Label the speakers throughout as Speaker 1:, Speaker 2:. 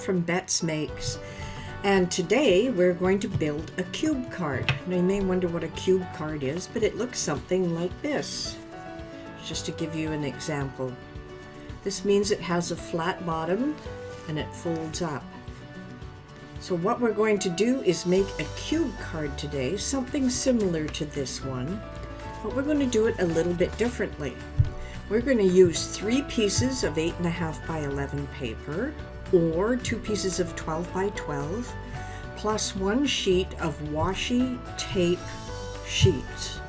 Speaker 1: from Bette's Makes, and today we're going to build a cube card. Now you may wonder what a cube card is, but it looks something like this. Just to give you an example. This means it has a flat bottom and it folds up. So what we're going to do is make a cube card today, something similar to this one, but we're going to do it a little bit differently. We're going to use 3 pieces of 8.5 by 11 paper, or 2 pieces of 12 by 12, plus 1 sheet of washi tape sheets.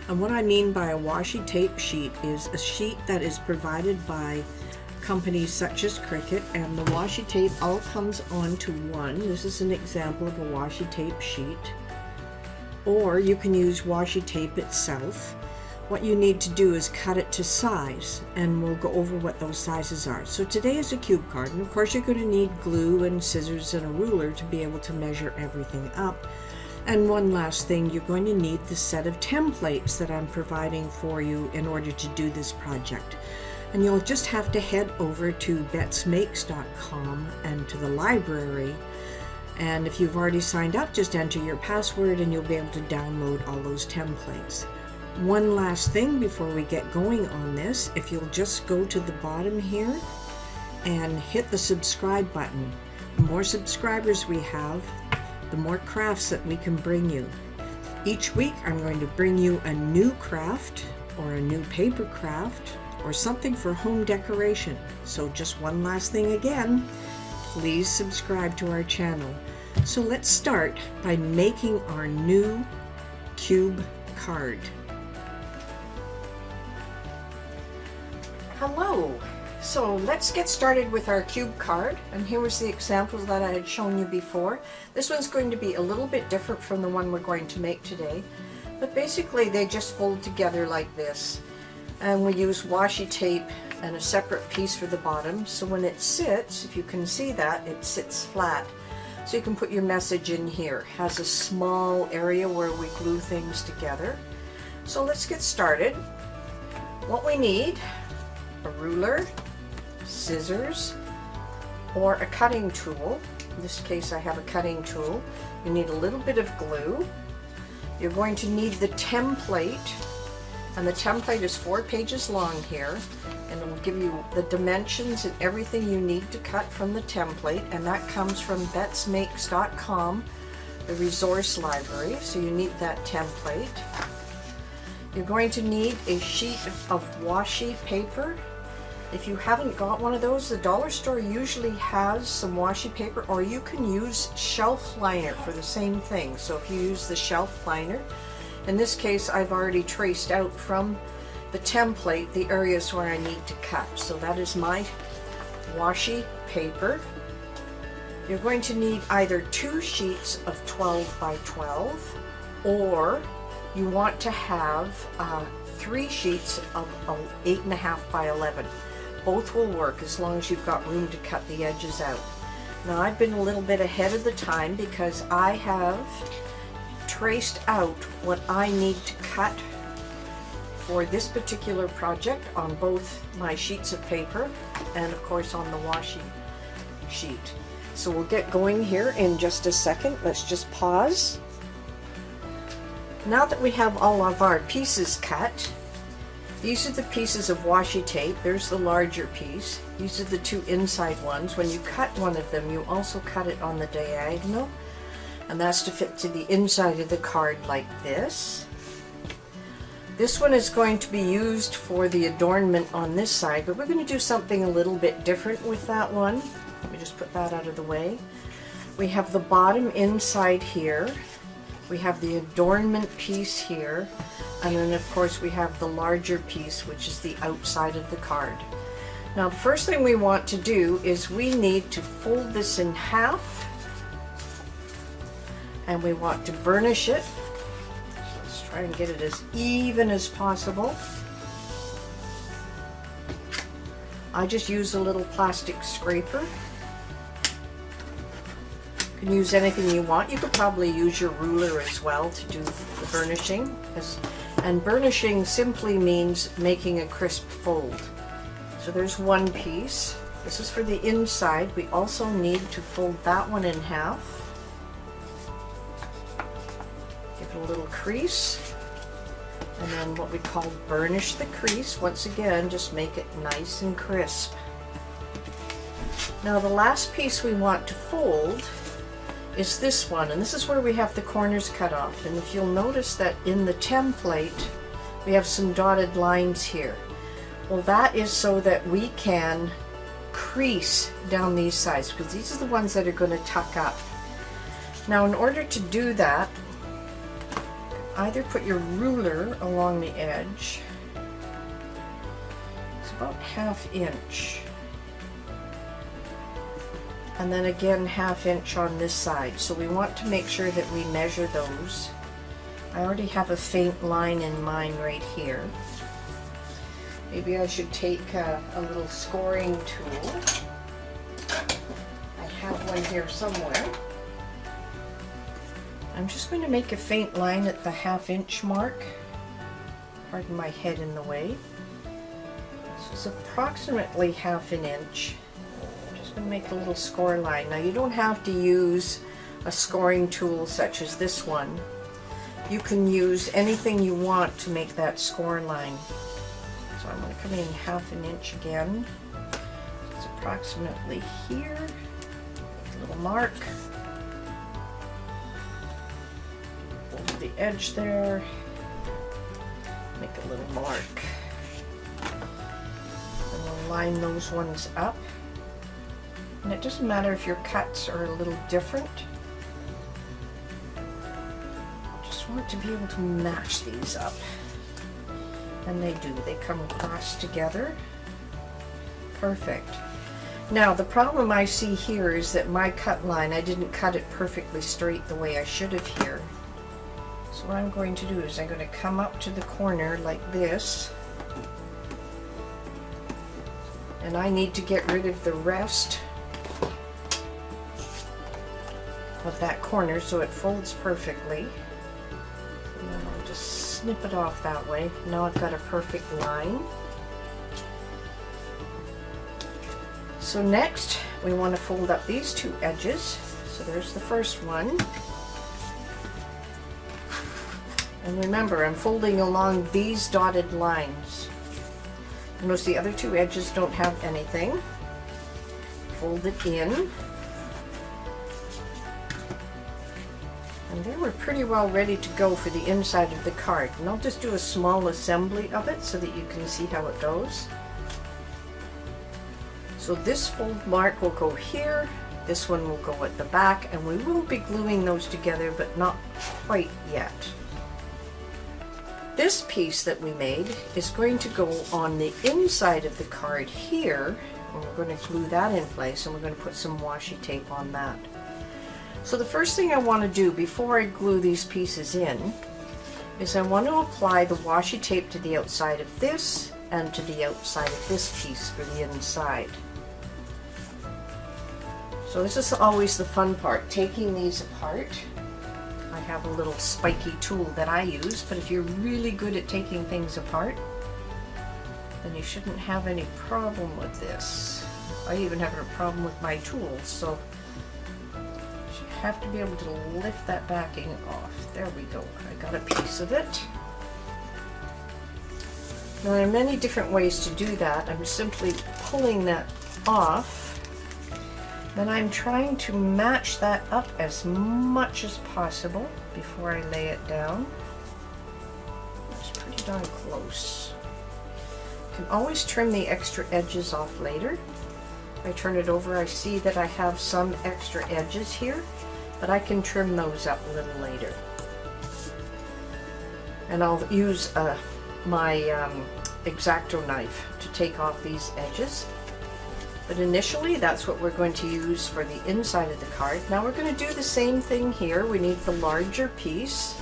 Speaker 1: And what I mean by a washi tape sheet is a sheet that is provided by companies such as Cricut, and the washi tape all comes onto one. This is an example of a washi tape sheet. Or you can use washi tape itself. What you need to do is cut it to size, and we'll go over what those sizes are. So today is a cube card, and of course you're going to need glue and scissors and a ruler to be able to measure everything up. And one last thing, you're going to need the set of templates that I'm providing for you in order to do this project. And you'll just have to head over to betsmakes.com and to the library. And if you've already signed up, just enter your password and you'll be able to download all those templates. One last thing before we get going on this, if you'll just go to the bottom here and hit the subscribe button. The more subscribers we have, the more crafts that we can bring you. Each week I'm going to bring you a new craft or a new paper craft or something for home decoration. So just one last thing again, please subscribe to our channel. So let's start by making our new cube card. Hello! So let's get started with our cube card, and here was the examples that I had shown you before. This one's going to be a little bit different from the one we're going to make today, but basically they just fold together like this, and we use washi tape and a separate piece for the bottom, so when it sits, if you can see that, it sits flat. So you can put your message in here. It has a small area where we glue things together. So let's get started. What we need: a ruler, scissors, or a cutting tool. In this case I have a cutting tool. You need a little bit of glue. You're going to need the template, and the template is 4 pages long here, and it will give you the dimensions and everything you need to cut from the template, and that comes from betsmakes.com, the resource library. So you need that template. You're going to need a sheet of washi paper. If you haven't got one of those, the dollar store usually has some washi paper, or you can use shelf liner for the same thing. So if you use the shelf liner, in this case I've already traced out from the template the areas where I need to cut. So that is my washi paper. You're going to need either 2 sheets of 12 by 12, or you want to have 3 sheets of 8.5 by 11. Both will work as long as you've got room to cut the edges out. Now I've been a little bit ahead of the time because I have traced out what I need to cut for this particular project on both my sheets of paper and of course on the washi sheet. So we'll get going here in just a second. Let's just pause. Now that we have all of our pieces cut, these are the pieces of washi tape. There's the larger piece. These are the 2 inside ones. When you cut one of them, you also cut it on the diagonal, and that's to fit to the inside of the card like this. This one is going to be used for the adornment on this side, but we're going to do something a little bit different with that one. Let me just put that out of the way. We have the bottom inside here. We have the adornment piece here, and then of course we have the larger piece, which is the outside of the card. Now the first thing we want to do is we need to fold this in half, and we want to burnish it. Let's try and get it as even as possible. I just use a little plastic scraper. You can use anything you want. You could probably use your ruler as well to do the burnishing. And burnishing simply means making a crisp fold. So there's one piece. This is for the inside. We also need to fold that one in half. Give it a little crease. And then what we call burnish the crease. Once again, just make it nice and crisp. Now the last piece we want to fold is this one, and this is where we have the corners cut off. And if you'll notice that in the template we have some dotted lines here. Well, that is so that we can crease down these sides, because these are the ones that are going to tuck up. Now in order to do that, either put your ruler along the edge. It's about 1/2 inch. And then again 1/2 inch on this side. So we want to make sure that we measure those. I already have a faint line in mine right here. Maybe I should take a little scoring tool. I have one here somewhere. I'm just going to make a faint line at the 1/2 inch mark. Pardon my head in the way. This is approximately 1/2 inch. And make a little score line. Now you don't have to use a scoring tool such as this one. You can use anything you want to make that score line. So I'm going to come in 1/2 inch again. It's approximately here. Make a little mark. Over the edge there. Make a little mark. And we'll line those ones up. And it doesn't matter if your cuts are a little different. Just want to be able to match these up. And they do. They come across together. Perfect. Now the problem I see here is that my cut line, I didn't cut it perfectly straight the way I should have here. So what I'm going to do is I'm going to come up to the corner like this. And I need to get rid of the rest of that corner so it folds perfectly. And then I'll just snip it off that way. Now I've got a perfect line. So next we want to fold up these two edges. So there's the first one. And remember, I'm folding along these dotted lines. Notice the other two edges don't have anything. Fold it in. And then we're pretty well ready to go for the inside of the card. And I'll just do a small assembly of it so that you can see how it goes. So this fold mark will go here, this one will go at the back, and we will be gluing those together, but not quite yet. This piece that we made is going to go on the inside of the card here, and we're going to glue that in place, and we're going to put some washi tape on that. So the first thing I want to do before I glue these pieces in is I want to apply the washi tape to the outside of this and to the outside of this piece for the inside. So this is always the fun part, taking these apart. I have a little spiky tool that I use, but if you're really good at taking things apart, then you shouldn't have any problem with this. I even have a problem with my tools, so you have to be able to lift that backing off. There we go. I got a piece of it. Now there are many different ways to do that. I'm simply pulling that off. Then I'm trying to match that up as much as possible before I lay it down. It's pretty darn close. You can always trim the extra edges off later. If I turn it over, I see that I have some extra edges here, but I can trim those up a little later. And I'll use my X-Acto knife to take off these edges. But initially, that's what we're going to use for the inside of the card. Now we're going to do the same thing here. We need the larger piece,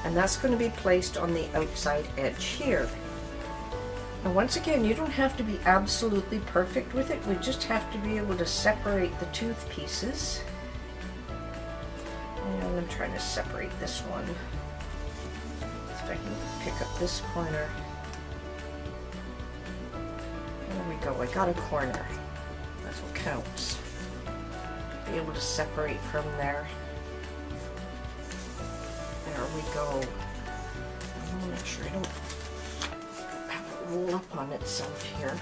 Speaker 1: and that's going to be placed on the outside edge here. Now once again, you don't have to be absolutely perfect with it. We just have to be able to separate the tooth pieces. And I'm trying to separate this one. See if I can pick up this corner. There we go, I got a corner. That's what counts. Be able to separate from there. There we go. I want to make sure I don't have it roll up on itself here.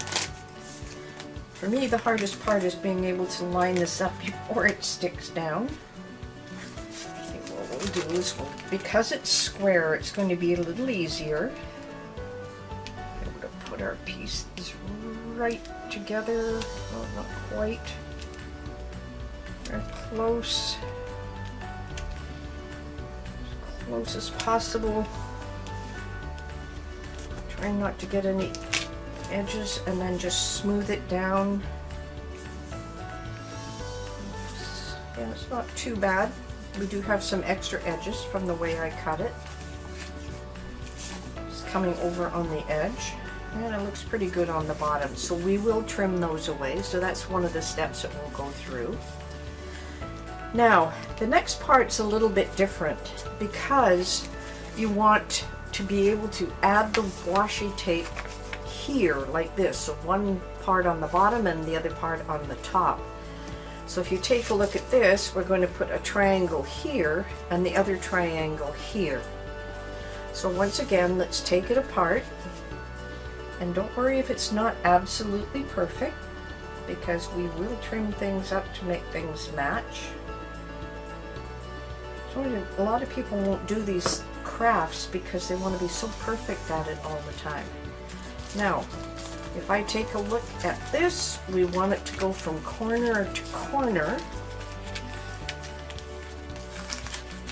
Speaker 1: For me, the hardest part is being able to line this up before it sticks down. Okay, what we'll do is, because it's square, it's going to be a little easier. Be able to put our pieces right together. Well, not quite. Very close. As close as possible. Trying not to get any edges, and then just smooth it down. Yeah, it's not too bad. We do have some extra edges from the way I cut it. It's coming over on the edge, and it looks pretty good on the bottom. So we will trim those away. So that's one of the steps that we'll go through. Now, the next part's a little bit different because you want to be able to add the washi tape here like this. So one part on the bottom and the other part on the top. So if you take a look at this, we're going to put a triangle here and the other triangle here. So once again, let's take it apart. And don't worry if it's not absolutely perfect, because we will trim things up to make things match. So a lot of people won't do these crafts because they want to be so perfect at it all the time. Now, if I take a look at this, we want it to go from corner to corner,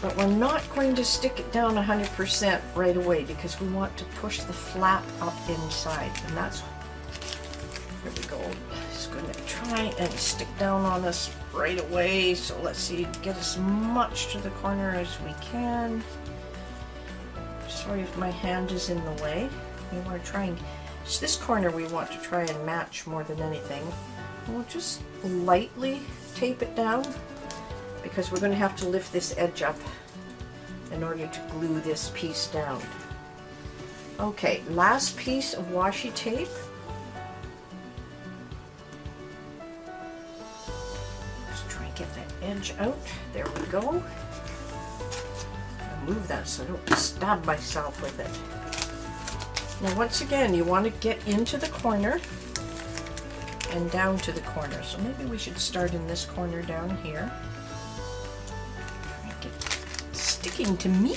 Speaker 1: but we're not going to stick it down 100% right away because we want to push the flap up inside, and that's, here we go, it's going to try and stick down on us right away. So let's see, get as much to the corner as we can. Sorry if my hand is in the way. We want to try and, this corner we want to try and match more than anything. We'll just lightly tape it down because we're going to have to lift this edge up in order to glue this piece down. Okay, last piece of washi tape. Let's try and get that edge out. There we go. Move that so I don't stab myself with it. Now once again, you want to get into the corner and down to the corner. So maybe we should start in this corner down here. Try and get sticking to me.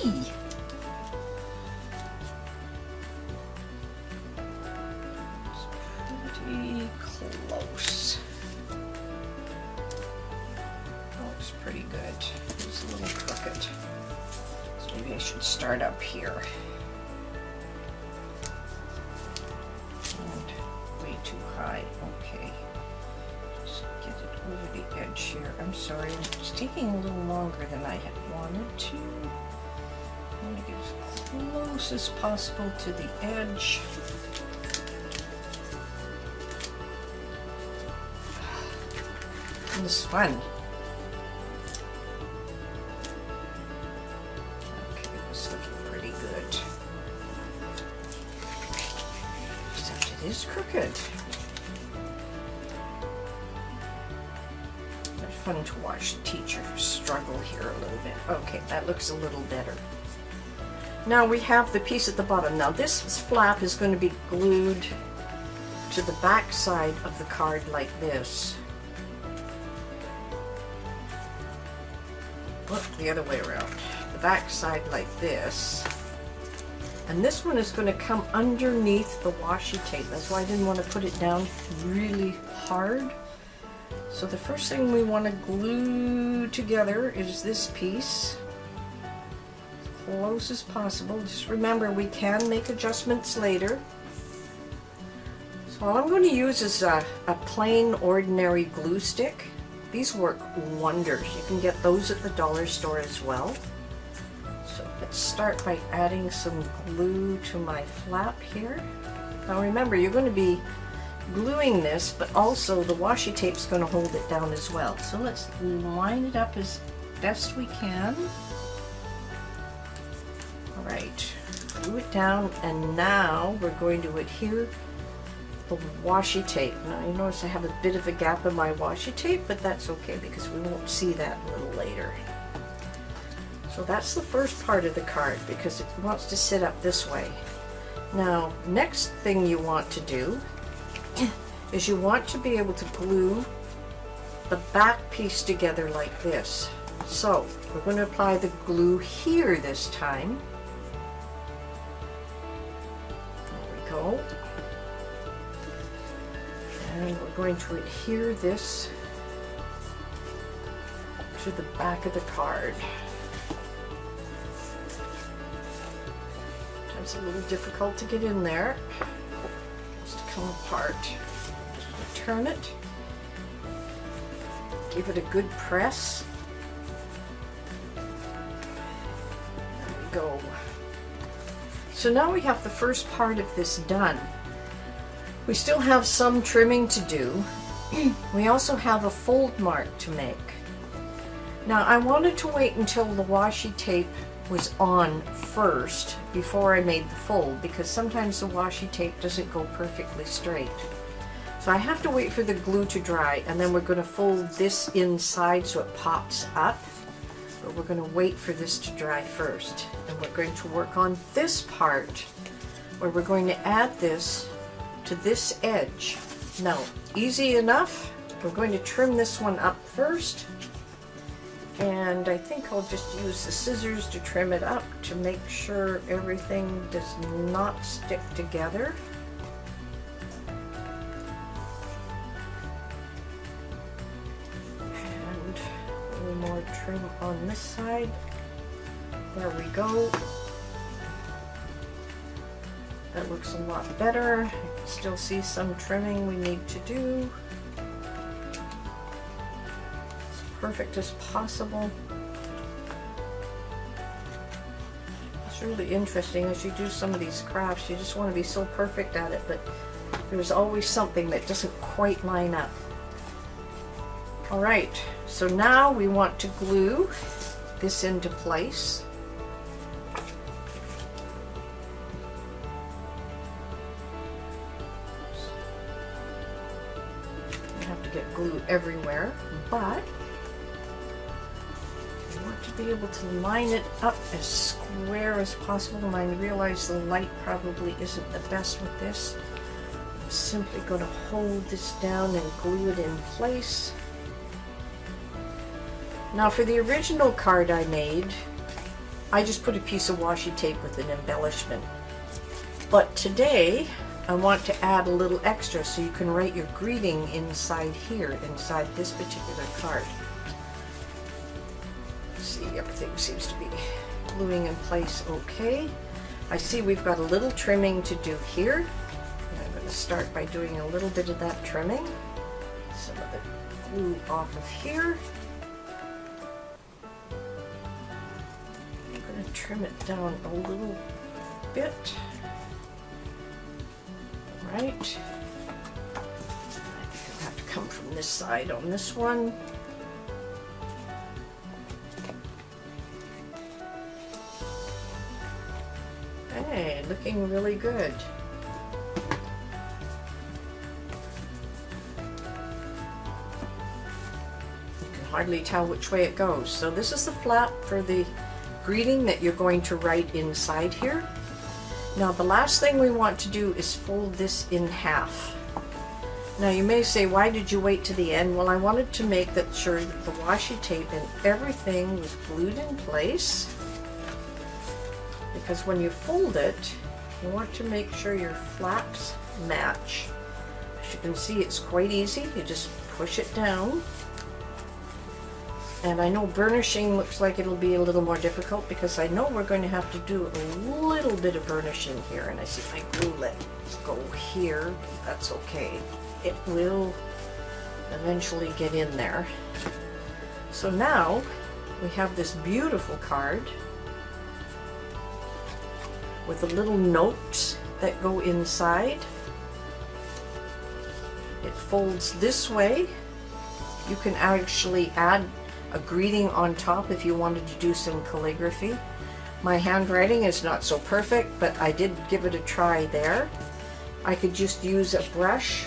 Speaker 1: It's pretty close. Oh, it's pretty good. It's a little crooked. Maybe I should start up here. And way too high. Okay. Just get it over the edge here. I'm sorry, it's taking a little longer than I had wanted to. I want to get as close as possible to the edge. This is fun. Is crooked. It's fun to watch the teacher struggle here a little bit. Okay, that looks a little better. Now we have the piece at the bottom. Now this flap is going to be glued to the back side of the card like this. Look, the other way around. The back side like this. And this one is going to come underneath the washi tape. That's why I didn't want to put it down really hard. So the first thing we want to glue together is this piece. As close as possible. Just remember, we can make adjustments later. So all I'm going to use is a plain ordinary glue stick. These work wonders. You can get those at the dollar store as well. Let's start by adding some glue to my flap here. Now remember, you're going to be gluing this, but also the washi tape's going to hold it down as well. So let's line it up as best we can. Alright, glue it down, and now we're going to adhere the washi tape. Now you notice I have a bit of a gap in my washi tape, but that's okay because we won't see that a little later. So that's the first part of the card because it wants to sit up this way. Now, next thing you want to do is you want to be able to glue the back piece together like this. So we're going to apply the glue here this time. There we go. And we're going to adhere this to the back of the card. It's a little difficult to get in there. Just to come apart. Just turn it. Give it a good press. There we go. So now we have the first part of this done. We still have some trimming to do. We also have a fold mark to make. Now I wanted to wait until the washi tape was on first before I made the fold because sometimes the washi tape doesn't go perfectly straight. So I have to wait for the glue to dry, and then we're going to fold this inside so it pops up. But we're going to wait for this to dry first. And we're going to work on this part where we're going to add this to this edge. Now, easy enough. We're going to trim this one up first. And I think I'll just use the scissors to trim it up to make sure everything does not stick together. And a little more trim on this side. There we go. That looks a lot better. I can still see some trimming we need to do. Perfect as possible. It's really interesting as you do some of these crafts, you just want to be so perfect at it, but there's always something that doesn't quite line up. Alright, so now we want to glue this into place. You have to get glue everywhere, but to be able to line it up as square as possible, and I realize the light probably isn't the best with this. I'm simply going to hold this down and glue it in place. Now for the original card I made, I just put a piece of washi tape with an embellishment. But today I want to add a little extra so you can write your greeting inside here, inside this particular card. See, everything seems to be gluing in place okay. I see we've got a little trimming to do here. And I'm going to start by doing a little bit of that trimming. Some of the glue off of here. I'm going to trim it down a little bit. Alright. I'll have to come from this side on this one. Hey, looking really good. You can hardly tell which way it goes. So this is the flap for the greeting that you're going to write inside here. Now the last thing we want to do is fold this in half. Now you may say, why did you wait to the end? Well, I wanted to make sure that the washi tape and everything was glued in place. Because when you fold it, you want to make sure your flaps match. As you can see, it's quite easy. You just push it down. And I know burnishing looks like it'll be a little more difficult because I know we're going to have to do a little bit of burnishing here. And I see my glue let's go here. That's okay. It will eventually get in there. So now we have this beautiful card with the little notes that go inside. It folds this way. You can actually add a greeting on top if you wanted to do some calligraphy. My handwriting is not so perfect, but I did give it a try there. I could just use a brush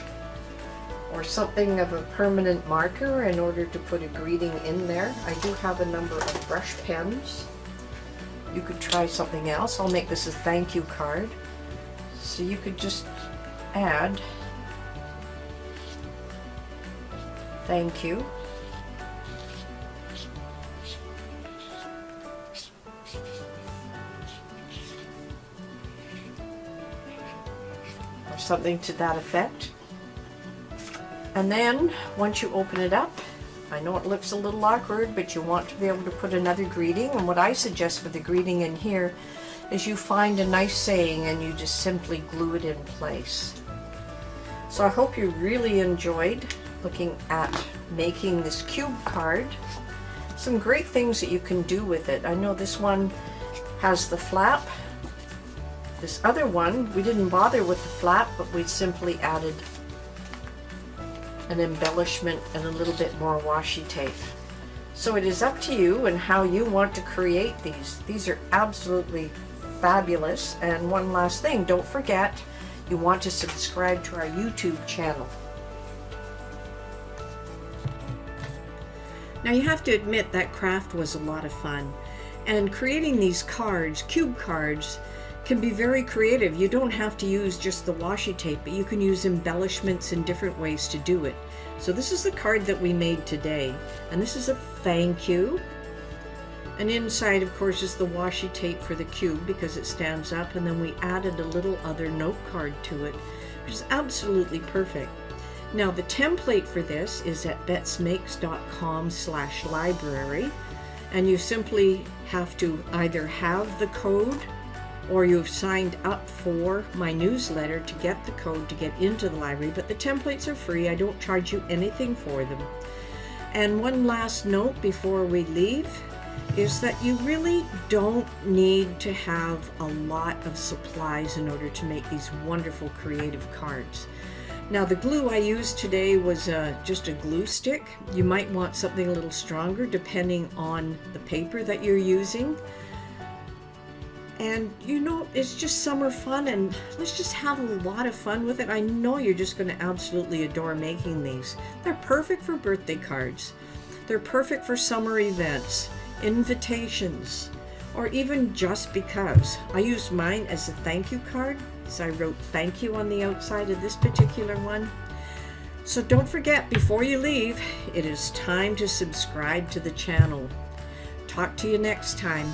Speaker 1: or something of a permanent marker in order to put a greeting in there. I do have a number of brush pens. You could try something else. I'll make this a thank you card. So you could just add thank you. Or something to that effect. And then once you open it up, I know it looks a little awkward, but you want to be able to put another greeting. And what I suggest for the greeting in here is you find a nice saying and you just simply glue it in place. So I hope you really enjoyed looking at making this cube card. Some great things that you can do with it. I know this one has the flap. This other one, we didn't bother with the flap, but we simply added an embellishment and a little bit more washi tape. So it is up to you and how you want to create these. These are absolutely fabulous. And one last thing, don't forget, you want to subscribe to our YouTube channel. Now you have to admit that craft was a lot of fun. And creating these cards, cube cards, can be very creative. You don't have to use just the washi tape, but you can use embellishments in different ways to do it. So this is the card that we made today, and this is a thank you. And inside, of course, is the washi tape for the cube because it stands up, and then we added a little other note card to it, which is absolutely perfect. Now the template for this is at betsmakes.com/library, and you simply have to either have the code or you've signed up for my newsletter to get the code to get into the library, but the templates are free. I don't charge you anything for them. And one last note before we leave is that you really don't need to have a lot of supplies in order to make these wonderful creative cards. Now the glue I used today was just a glue stick. You might want something a little stronger depending on the paper that you're using. And you know, it's just summer fun, and let's just have a lot of fun with it. I know you're just going to absolutely adore making these. They're perfect for birthday cards. They're perfect for summer events, invitations, or even just because. I used mine as a thank you card, so I wrote thank you on the outside of this particular one. So don't forget, before you leave, it is time to subscribe to the channel. Talk to you next time.